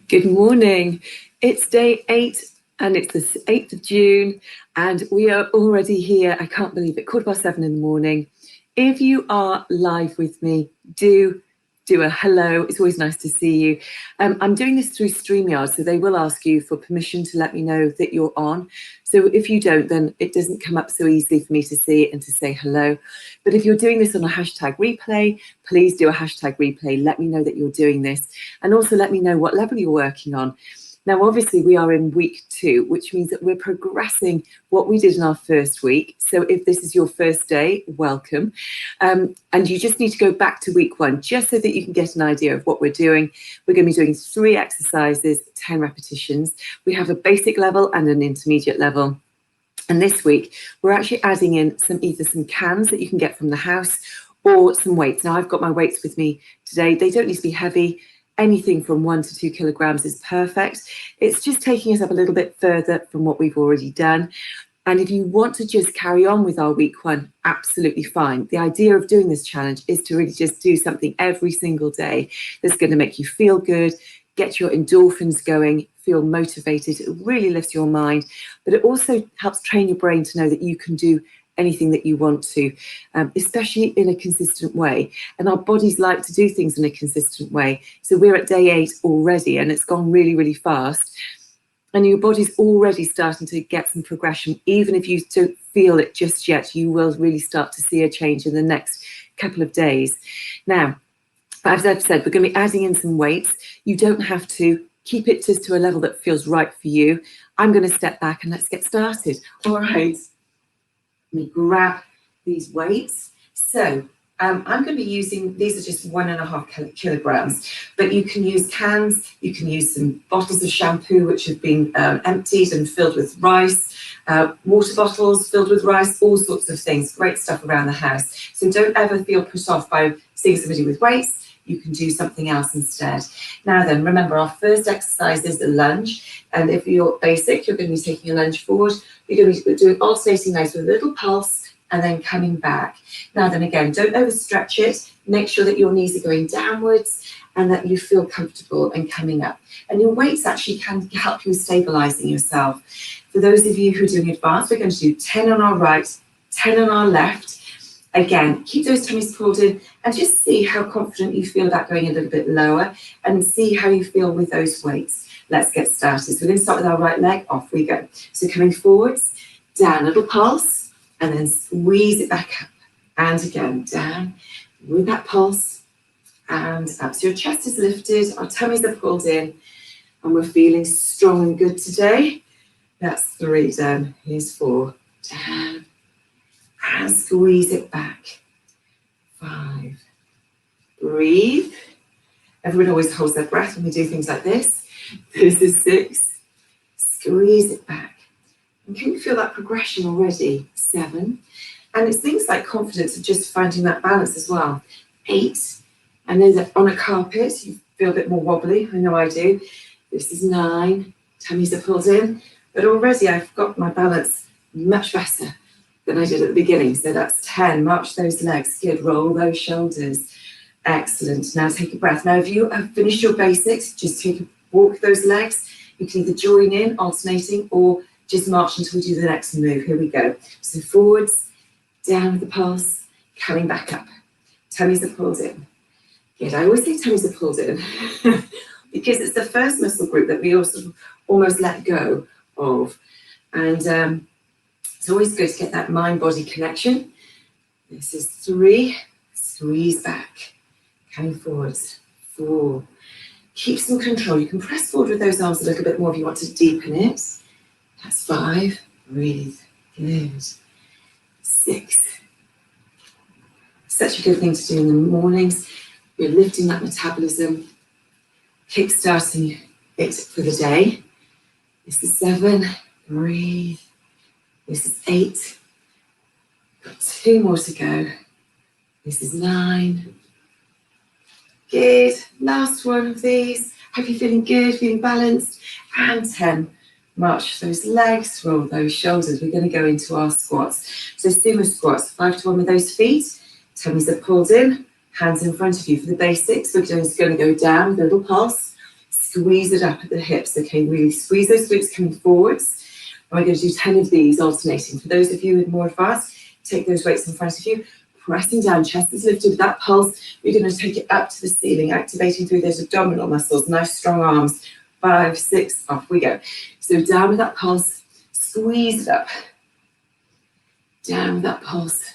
Good morning. It's day 8 and it's the 8th of June and we are already here. I can't believe it, 7:15 in the morning. If you are live with me, do a hello. It's always nice to see you. I'm doing this through StreamYard, so they will ask you for permission to let me know that you're on. So if you don't, then it doesn't come up so easily for me to see it and to say hello. But if you're doing this on a hashtag replay, please do a hashtag replay. Let me know that you're doing this and also let me know what level you're working on. Now, obviously, we are in week 2, which means that we're progressing what we did in our first week. So if this is your first day, welcome. And you just need to go back to week 1, just so that you can get an idea of what we're doing. We're going to be doing 3 exercises, 10 repetitions. We have a basic level and an intermediate level. And this week, we're actually adding in either some cans that you can get from the house or some weights. Now, I've got my weights with me today. They don't need to be heavy. Anything from 1 to 2 kilograms is perfect. It's just taking us up a little bit further from what we've already done. And if you want to just carry on with our week 1, absolutely fine. The idea of doing this challenge is to really just do something every single day that's going to make you feel good, get your endorphins going, feel motivated. It really lifts your mind, but it also helps train your brain to know that you can do anything that you want to, especially in a consistent way. And our bodies like to do things in a consistent way. So we're at day 8 already, and it's gone really, really fast. And your body's already starting to get some progression. Even if you don't feel it just yet, you will really start to see a change in the next couple of days. Now, as I've said, we're going to be adding in some weights. You don't have to keep it just to a level that feels right for you. I'm going to step back and let's get started. All right. Let me grab these weights. So I'm going to be using, these are just 1.5 kilograms, but you can use cans, you can use some bottles of shampoo which have been emptied and filled with rice, water bottles filled with rice, all sorts of things, great stuff around the house. So don't ever feel put off by seeing somebody with weights. You can do something else instead. Now then, remember our first exercise is the lunge. And if you're basic, you're going to be taking a lunge forward. You're going to be doing alternating legs with a little pulse and then coming back. Now then again, don't overstretch it. Make sure that your knees are going downwards and that you feel comfortable and coming up. And your weights actually can help you with stabilizing yourself. For those of you who are doing advanced, we're going to do 10 on our right, 10 on our left. Again, keep those tummies pulled in and just see how confident you feel about going a little bit lower and see how you feel with those weights. Let's get started. So we're going to start with our right leg. Off we go. So coming forwards, down, little pulse, and then squeeze it back up. And again, down with that pulse and up. So your chest is lifted, our tummies are pulled in, and we're feeling strong and good today. That's 3 down. Here's 4. Down. And squeeze it back. 5. Breathe. Everyone always holds their breath when we do things like this. This is 6. Squeeze it back. And can you feel that progression already? 7. And it's things like confidence of just finding that balance as well. 8. I know that on a carpet you feel a bit more wobbly. I know I do. This is 9. Tummies are pulled in. But already I've got my balance much better than I did at the beginning. So that's 10. March those legs. Good. Roll those shoulders. Excellent. Now take a breath. Now if you have finished your basics, just walk those legs. You can either join in, alternating, or just march until we do the next move. Here we go. So forwards, down with the pulse, coming back up. Tummies are pulled in. Good. I always say tummies are pulled in because it's the first muscle group that we also almost let go of. And it's always good to get that mind-body connection. This is 3. Squeeze back. Coming forwards. 4. Keep some control. You can press forward with those arms a little bit more if you want to deepen it. That's 5. Breathe. Good. 6. Such a good thing to do in the mornings. You're lifting that metabolism, kick-starting it for the day. This is 7. Breathe. This is 8. Got 2 more to go. This is 9. Good. Last one of these. Hope you're feeling good, feeling balanced. And 10. March those legs, roll those shoulders. We're going to go into our squats. So sumo squats, 5 to 1 with those feet. Tummies are pulled in. Hands in front of you for the basics. We're just going to go down with a little pulse. squeeze it up at the hips, okay? Really squeeze those glutes coming forwards. And we're going to do 10 of these alternating. For those of you who are more advanced, take those weights in front of you, pressing down, chest is lifted with that pulse. We're going to take it up to the ceiling, activating through those abdominal muscles, nice strong arms. 5, 6, off we go. So down with that pulse, squeeze it up. Down with that pulse,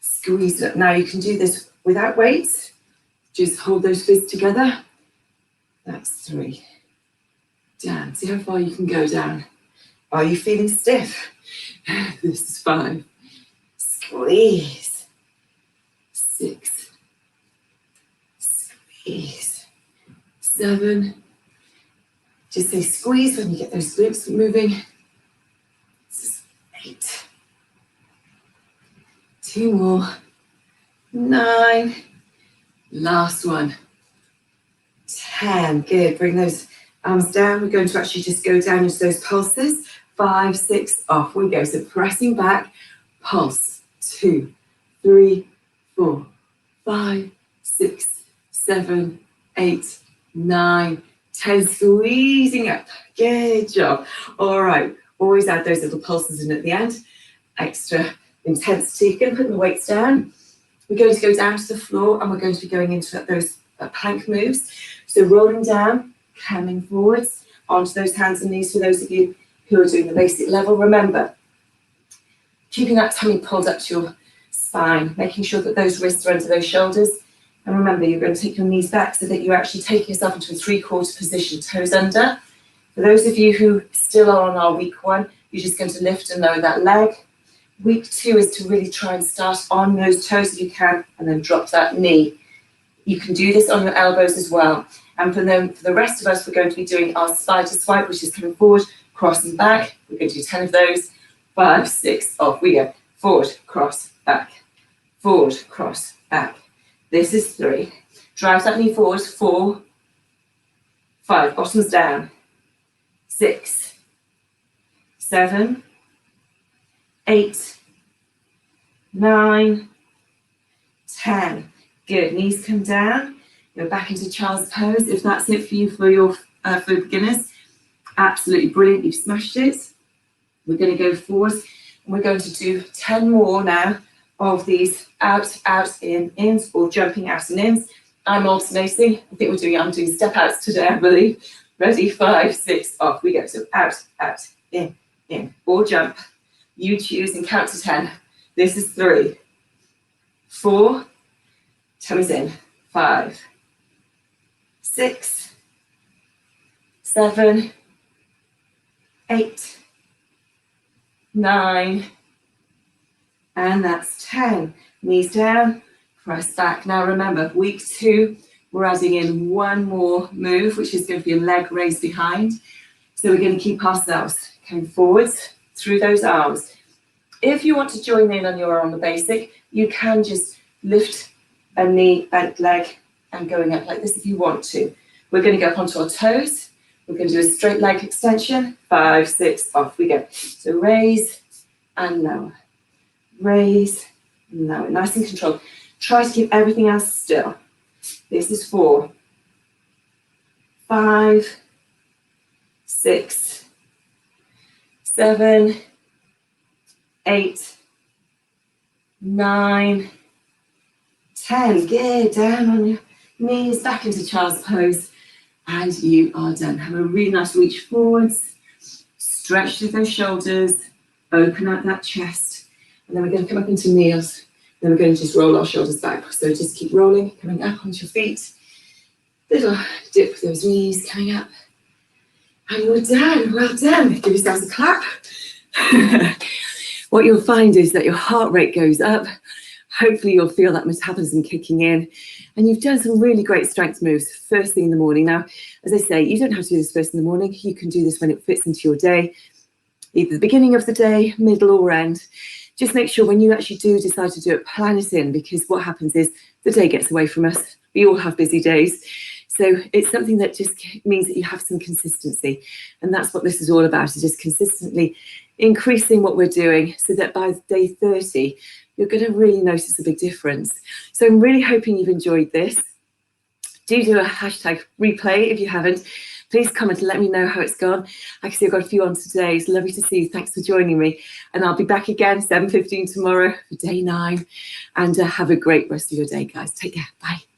squeeze it up. Now you can do this without weights. Just hold those fists together. That's 3. Down. See how far you can go down. Are you feeling stiff? This is 5. Squeeze. 6. Squeeze. 7. Just say squeeze when you get those glutes moving. 8. 2 more. 9. Last one. 10. Good. Bring those arms down. We're going to actually just go down into those pulses. 5, 6, off we go. So pressing back, pulse. 2, 3, 4, 5, 6, 7, 8, 9, 10. Squeezing up. Good job. All right. Always add those little pulses in at the end. Extra intensity. You're going to put the weights down. We're going to go down to the floor and we're going to be going into those plank moves. So rolling down, coming forwards onto those hands and knees for those of you who are doing the basic level. Remember, keeping that tummy pulled up to your spine, making sure that those wrists are under those shoulders. And remember, you're going to take your knees back so that you actually take yourself into a 3/4 position, toes under. For those of you who still are on our week 1, you're just going to lift and lower that leg. Week 2 is to really try and start on those toes if you can, and then drop that knee. You can do this on your elbows as well. And for the rest of us, we're going to be doing our spider swipe, which is coming forward, crossing back. We're going to do 10 of those. 5, 6, off we go. Forward, cross, back. Forward, cross, back. This is 3. Drive that knee forward. 4, 5, bottoms down. 6, 7, 8, 9, 10. Good. Knees come down. Go back into child's pose. If that's it for you for beginners, absolutely brilliant. You've smashed it. We're going to go forward and we're going to do 10 more now of these out, out, in, ins, or jumping out and ins. I'm alternating. I think I'm doing step outs today, I believe. Ready? 5, 6, off we go. So out, out, in, or jump. You choose and count to 10. This is 3, 4, toes in. 5, 6, 7, 8, 9, and that's 10. Knees down, press back. Now remember, week 2, we're adding in one more move, which is going to be a leg raise behind. So we're going to keep ourselves coming forwards through those arms. If you want to join in on your on the basic, you can just lift a knee, bent leg, and going up like this if you want to. We're going to go up onto our toes. We're going to do a straight leg extension. 5, 6, off we go. So raise and lower. Raise and lower. Nice and controlled. Try to keep everything else still. This is 4, 5, 6, 7, 8, 9, 10. Good. Down on your knees, back into child's pose, and you are done. Have a really nice reach forwards. Stretch through those shoulders. Open out that chest. And then we're going to come up into kneels. Then we're going to just roll our shoulders back. So just keep rolling, coming up onto your feet. Little dip with those knees coming up. And you're done. Well done. Give yourselves a clap. What you'll find is that your heart rate goes up. Hopefully you'll feel that metabolism kicking in. And you've done some really great strength moves first thing in the morning. Now, as I say, you don't have to do this first in the morning. You can do this when it fits into your day, either the beginning of the day, middle or end. Just make sure when you actually do decide to do it, plan it in, because what happens is the day gets away from us. We all have busy days. So it's something that just means that you have some consistency. And that's what this is all about, is just consistently increasing what we're doing so that by day 30, you're going to really notice a big difference. So I'm really hoping you've enjoyed this. Do a hashtag replay if you haven't. Please comment and let me know how it's gone. I can see I've got a few on today. It's lovely to see you. Thanks for joining me. And I'll be back again 7:15 tomorrow for day 9. And have a great rest of your day, guys. Take care. Bye.